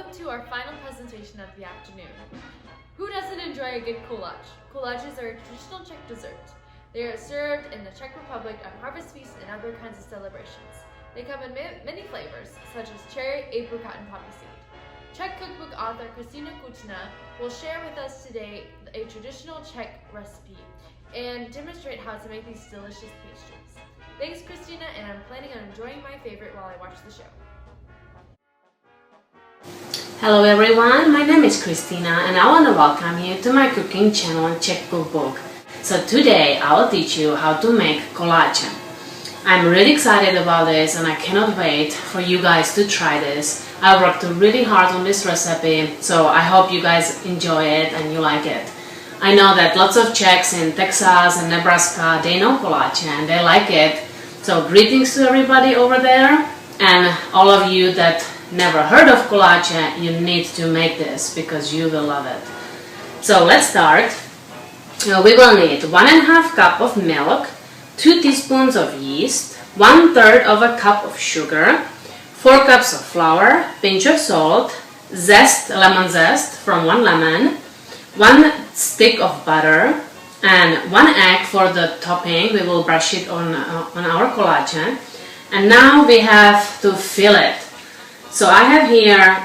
Welcome to our final presentation of the afternoon. Who doesn't enjoy a good kolache? Kolaches are a traditional Czech dessert. They are served in the Czech Republic on harvest feasts and other kinds of celebrations. They come in many flavors, such as cherry, apricot, and poppy seed. Czech cookbook author Kristina Kuchna will share with us today a traditional Czech recipe and demonstrate how to make these delicious pastries. Thanks, Kristina, and I'm planning on enjoying my favorite while I watch the show. Hello everyone, my name is Kristina and I want to welcome you to my cooking channel Czech Cookbook. So today I will teach you how to make kolače. I'm really excited about this and I cannot wait for you guys to try this. I worked really hard on this recipe, so I hope you guys enjoy it and you like it. I know that lots of Czechs in Texas and Nebraska, they know kolače and they like it. So greetings to everybody over there, and all of you that never heard of kolače, you need to make this because you will love it. So let's start. We will need 1.5 cup of milk, 2 teaspoons of yeast, 1/3 of a cup of sugar, 4 cups of flour, pinch of salt, lemon zest from 1 lemon, 1 stick of butter, and 1 egg for the topping. We will brush it on our kolače. And now we have to fill it. So I have here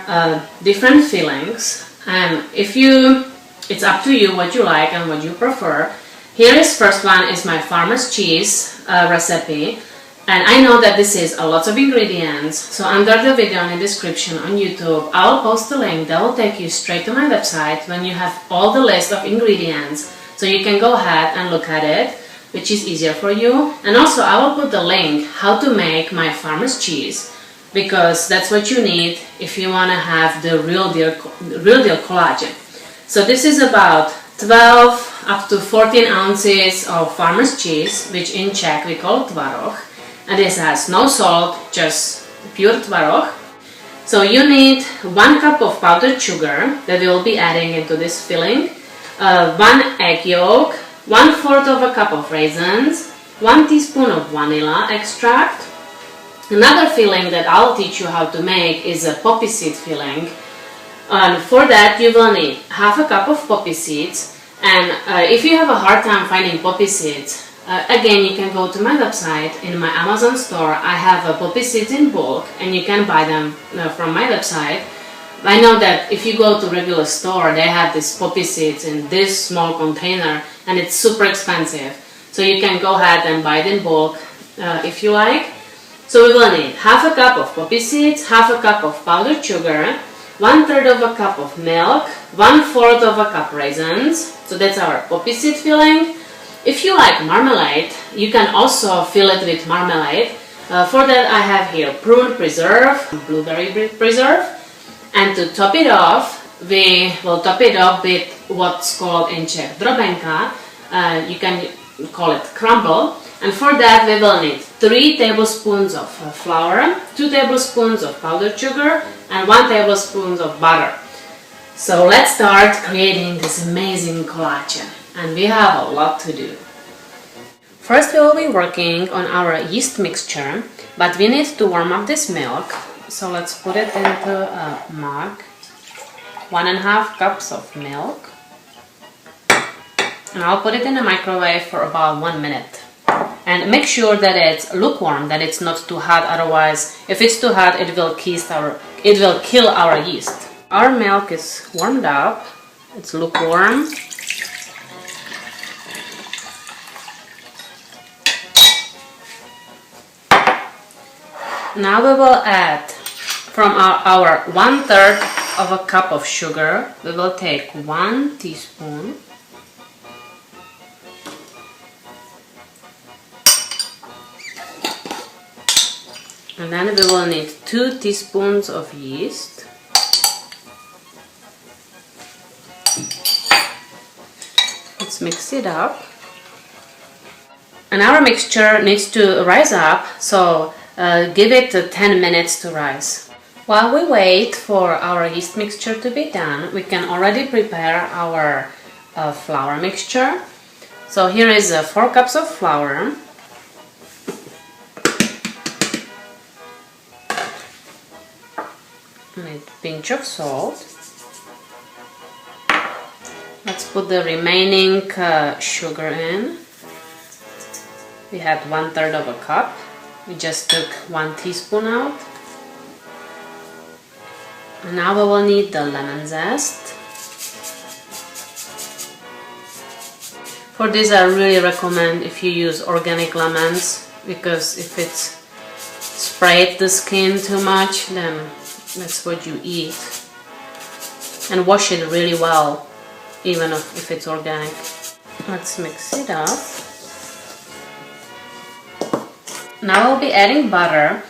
different fillings, and it's up to you what you like and what you prefer. Here is first one is my farmer's cheese recipe, and I know that this is a lot of ingredients, so under the video in the description on YouTube I will post a link that will take you straight to my website when you have all the list of ingredients, so you can go ahead and look at it, which is easier for you. And also I will put the link how to make my farmer's cheese, because that's what you need if you want to have the real deal kolače. So this is about 12 up to 14 ounces of farmer's cheese, which in Czech we call tvaroh, and this has no salt, just pure tvaroh. So you need 1 cup of powdered sugar that we will be adding into this filling, 1 egg yolk, 1/4 of a cup of raisins, 1 teaspoon of vanilla extract. Another filling that I'll teach you how to make is a poppy seed filling. And for that you will need 1/2 cup of poppy seeds, and if you have a hard time finding poppy seeds, again you can go to my website. In my Amazon store I have poppy seeds in bulk and you can buy them from my website. I know that if you go to regular store they have these poppy seeds in this small container and it's super expensive, so you can go ahead and buy it in bulk if you like. So we will need 1/2 cup of poppy seeds, 1/2 cup of powdered sugar, 1/3 of a cup of milk, 1/4 of a cup raisins. So that's our poppy seed filling. If you like marmalade, you can also fill it with marmalade. For that I have here prune preserve, blueberry preserve, and to top it off, we will top it off with what's called in Czech drobenka. You can call it crumble. And for that we will need 3 tablespoons of flour, 2 tablespoons of powdered sugar, and 1 tablespoon of butter. So let's start creating this amazing kolače, and we have a lot to do. First we will be working on our yeast mixture, but we need to warm up this milk. So let's put it into a mug, 1.5 cups of milk, and I'll put it in the microwave for about 1 minute. And make sure that it's lukewarm, that it's not too hot, otherwise if it's too hot it will kill our yeast. Our milk is warmed up, it's lukewarm. Now we will add from our 1/3 of a cup of sugar, we will take 1 teaspoon. And then we will need 2 teaspoons of yeast. Let's mix it up. And our mixture needs to rise up, so give it 10 minutes to rise. While we wait for our yeast mixture to be done, we can already prepare our flour mixture. So here is 4 cups of flour. and a pinch of salt. Let's put the remaining sugar in. We had 1/3 of a cup. We just took 1 teaspoon out. And now we will need the lemon zest. For this I really recommend if you use organic lemons, because if it's sprayed the skin too much, then that's what you eat. And wash it really well, even if it's organic. Let's mix it up. Now I'll be adding butter.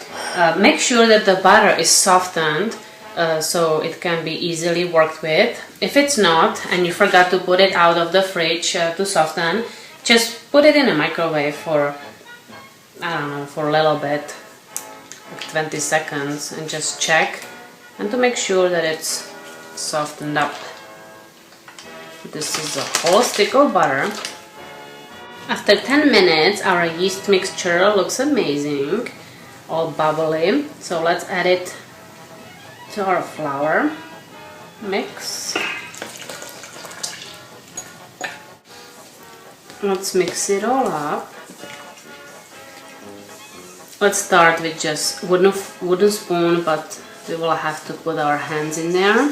Make sure that the butter is softened so it can be easily worked with. If it's not and you forgot to put it out of the fridge to soften, just put it in a microwave for, I don't know, for a little bit, like 20 seconds, and just check and to make sure that it's softened up. This is a whole stick of butter. After 10 minutes our yeast mixture looks amazing, all bubbly, so let's add it to our flour mix. Let's mix it all up. Let's start with just wooden spoon, but we will have to put our hands in there.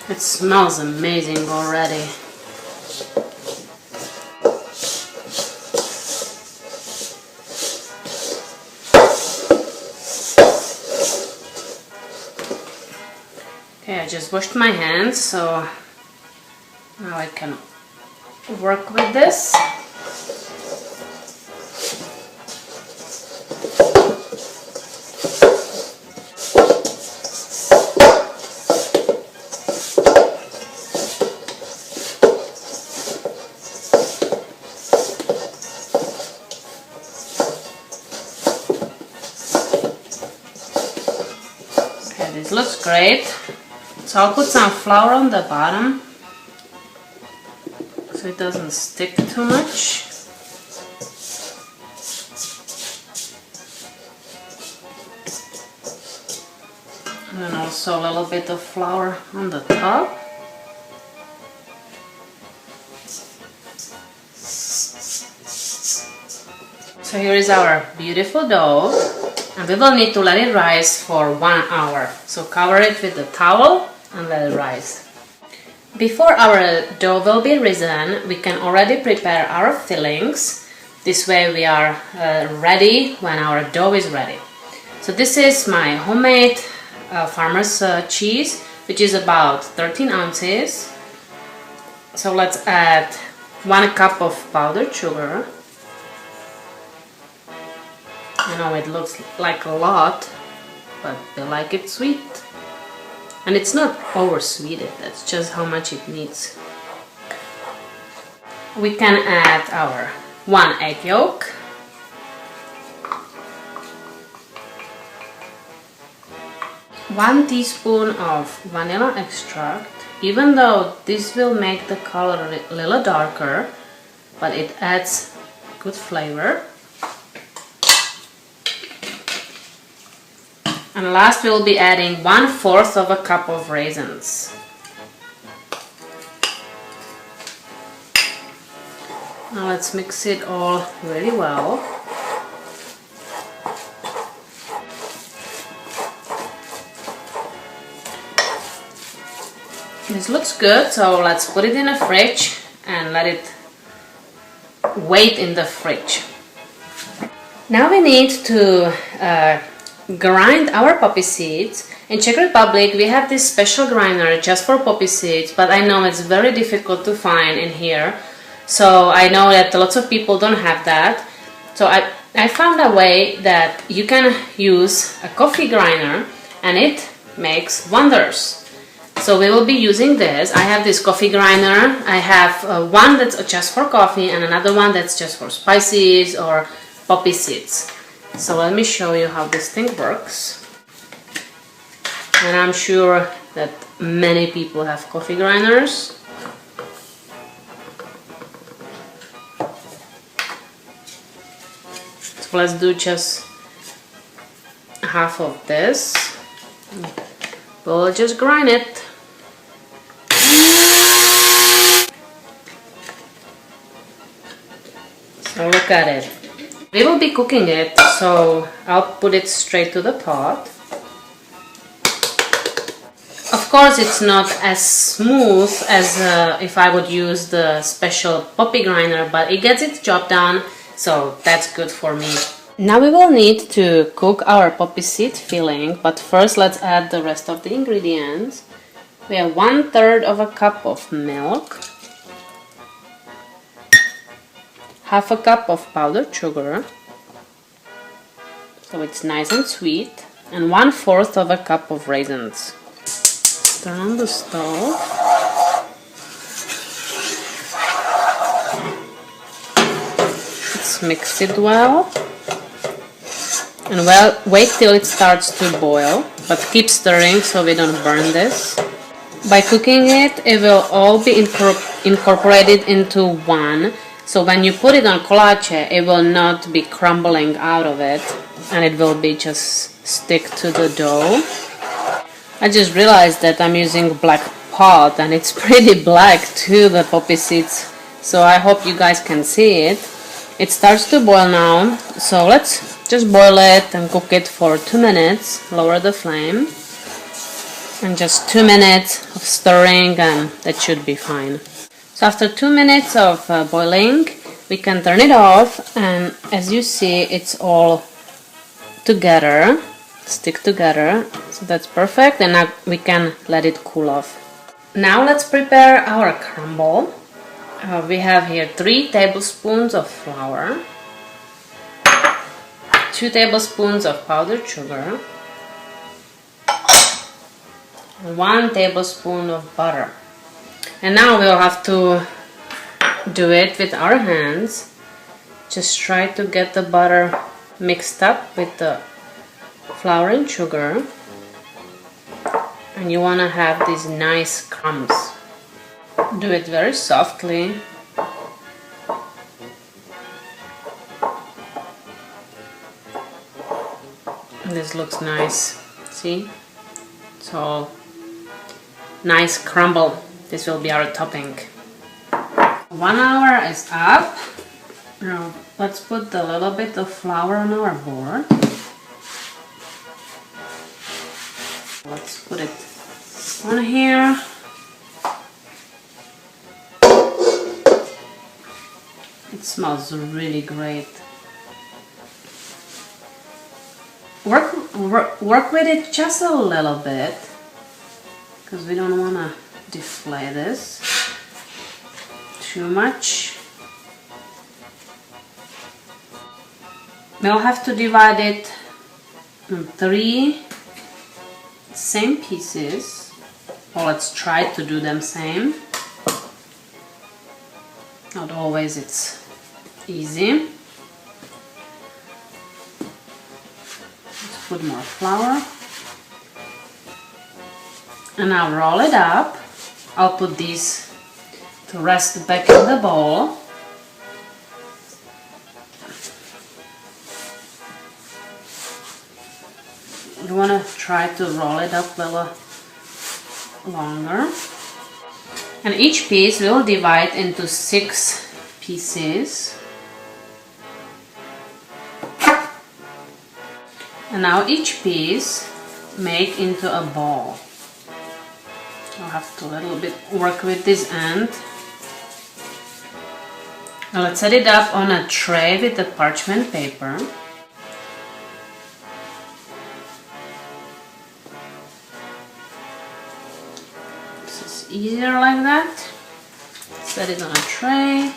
It smells amazing already. Okay, I just washed my hands, so now I can work with this. Okay, this looks great. So I'll put some flour on the bottom so it doesn't stick too much. And then also a little bit of flour on the top. So here is our beautiful dough, and we will need to let it rise for 1 hour. So cover it with the towel and let it rise. Before our dough will be risen, we can already prepare our fillings. This way we are ready when our dough is ready. So this is my homemade farmer's cheese, which is about 13 ounces. So let's add 1 cup of powdered sugar. I know it looks like a lot, but I like it sweet. And it's not over sweeted, that's just how much it needs. We can add our 1 egg yolk, 1 teaspoon of vanilla extract, even though this will make the color a little darker, but it adds good flavor. And last we'll be adding 1/4 of a cup of raisins. Now let's mix it all really well. This looks good, so let's put it in a fridge and let it wait in the fridge. Now we need to grind our poppy seeds. In Czech Republic we have this special grinder just for poppy seeds, but I know it's very difficult to find in here, so I know that lots of people don't have that. So I found a way that you can use a coffee grinder and it makes wonders. So we will be using this. I have this coffee grinder. I have one that's just for coffee and another one that's just for spices or poppy seeds. So let me show you how this thing works. And I'm sure that many people have coffee grinders. So let's do just half of this. We'll just grind it. So look at it. We will be cooking it, so I'll put it straight to the pot. Of course, it's not as smooth as if I would use the special poppy grinder, but it gets its job done, so that's good for me. Now we will need to cook our poppy seed filling, but first let's add the rest of the ingredients. We have 1/3 of a cup of milk, half a cup of powdered sugar, so it's nice and sweet, and 1/4 of a cup of raisins. Turn on the stove. Let's mix it well. And wait till it starts to boil, but keep stirring so we don't burn this. By cooking it, it will all be incorporated into one. So when you put it on kolače, it will not be crumbling out of it, and it will be just stick to the dough. I just realized that I'm using black pot and it's pretty black too, the poppy seeds, so I hope you guys can see it. It starts to boil now, so let's just boil it and cook it for 2 minutes. Lower the flame and just 2 minutes of stirring and that should be fine. So after 2 minutes of boiling, we can turn it off, and as you see, it's all together. Stick together, so that's perfect, and now we can let it cool off. Now let's prepare our crumble. We have here 3 tablespoons of flour, 2 tablespoons of powdered sugar, and 1 tablespoon of butter. And now we'll have to do it with our hands. Just try to get the butter mixed up with the flour and sugar, and you want to have these nice crumbs. Do it very softly. This looks nice. See? It's all nice crumble. This will be our topping. 1 hour is up. Now let's put a little bit of flour on our board. Let's put it on here. It smells really great. Work with it just a little bit, because we don't want to deflate this too much. We'll have to divide it in 3 same pieces, or let's try to do them same. Not always it's easy. Let's put more flour, and I'll roll it up. I'll put these to rest back in the bowl. You want to try to roll it up a little longer. And each piece we'll divide into 6 pieces. And now each piece make into a ball. I'll have to a little bit work with this end. Now let's set it up on a tray with the parchment paper. Easier like that. Set it on a tray.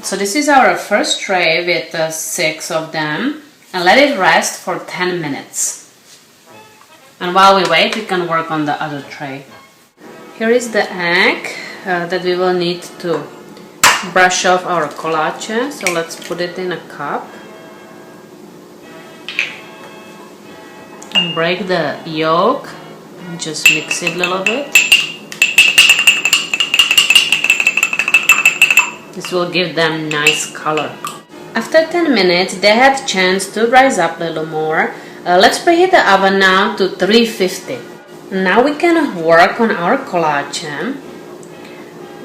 So this is our first tray with 6 of them, and let it rest for 10 minutes. And while we wait, we can work on the other tray. Here is the egg that we will need to brush off our kolače. So let's put it in a cup. And break the yolk and just mix it a little bit. This will give them nice color. After 10 minutes, they had chance to rise up a little more. Let's preheat the oven now to 350. Now we can work on our kolače.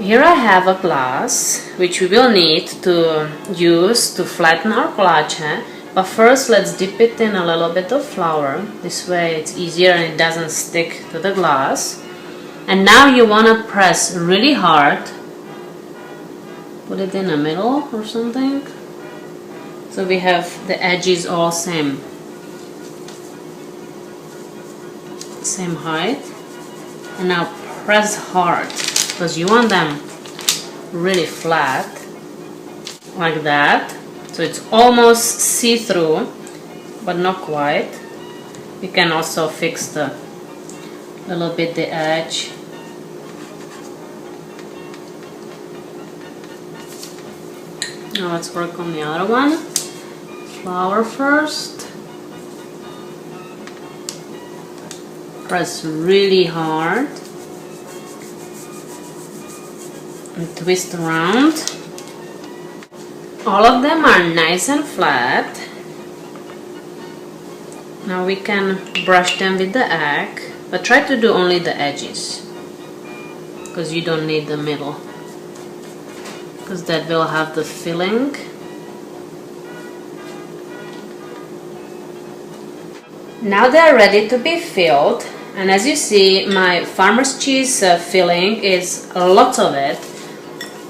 Here I have a glass, which we will need to use to flatten our kolače. But first, let's dip it in a little bit of flour. This way it's easier and it doesn't stick to the glass. And now you want to press really hard. Put it in the middle or something. So we have the edges all same height. And now press hard, because you want them really flat, like that. So it's almost see-through, but not quite. You can also fix the little bit the edge. Now let's work on the other one. Flour first. Press really hard and twist around. All of them are nice and flat. Now we can brush them with the egg, but try to do only the edges, because you don't need the middle, because that will have the filling. Now they are ready to be filled, and as you see, my farmer's cheese filling is lots of it.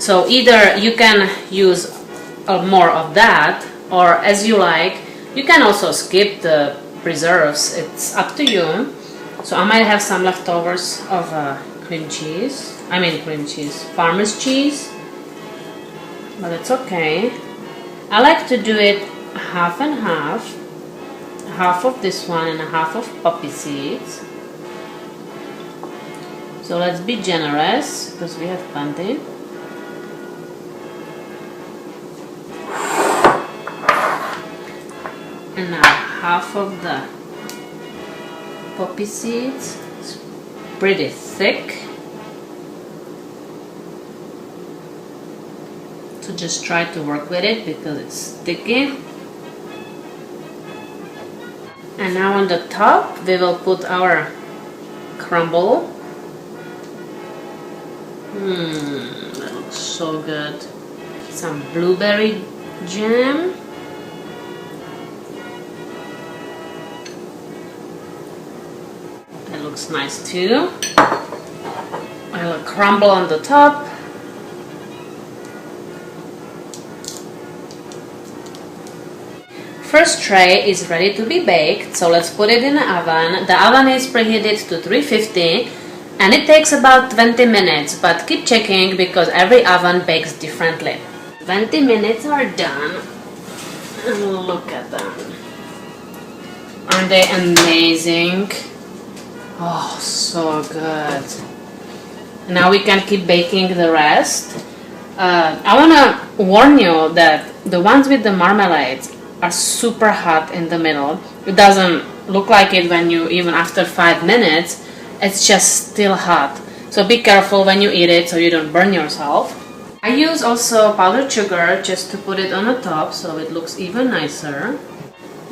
So either you can use more of that, or as you like. You can also skip the preserves, it's up to you. So I might have some leftovers of farmer's cheese, but it's okay. I like to do it half and half. Half of this one and half of poppy seeds. So let's be generous, because we have plenty. And now half of the poppy seeds. It's pretty thick. So just try to work with it because it's sticky. And now on the top we will put our crumble. That looks so good. Some blueberry jam. That looks nice too. A little crumble on the top. First tray is ready to be baked, so let's put it in the oven. The oven is preheated to 350 and it takes about 20 minutes, but keep checking because every oven bakes differently. 20 minutes are done and look at them. Aren't they amazing? Oh, so good. Now we can keep baking the rest. I want to warn you that the ones with the marmalades are super hot in the middle. It doesn't look like it when you, even after 5 minutes, it's just still hot. So be careful when you eat it so you don't burn yourself. I use also powdered sugar just to put it on the top so it looks even nicer.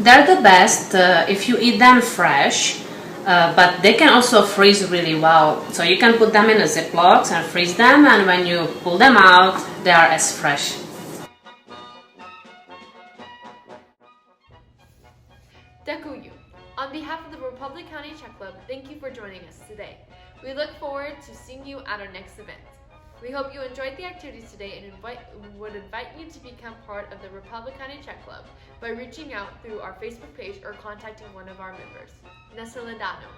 They're the best if you eat them fresh, but they can also freeze really well. So you can put them in a Ziplocs and freeze them, and when you pull them out, they are as fresh. Děkuju. On behalf of the Republic County Czech Club, thank you for joining us today. We look forward to seeing you at our next event. We hope you enjoyed the activities today and would invite you to become part of the Republic County Czech Club by reaching out through our Facebook page or contacting one of our members. Nasledano.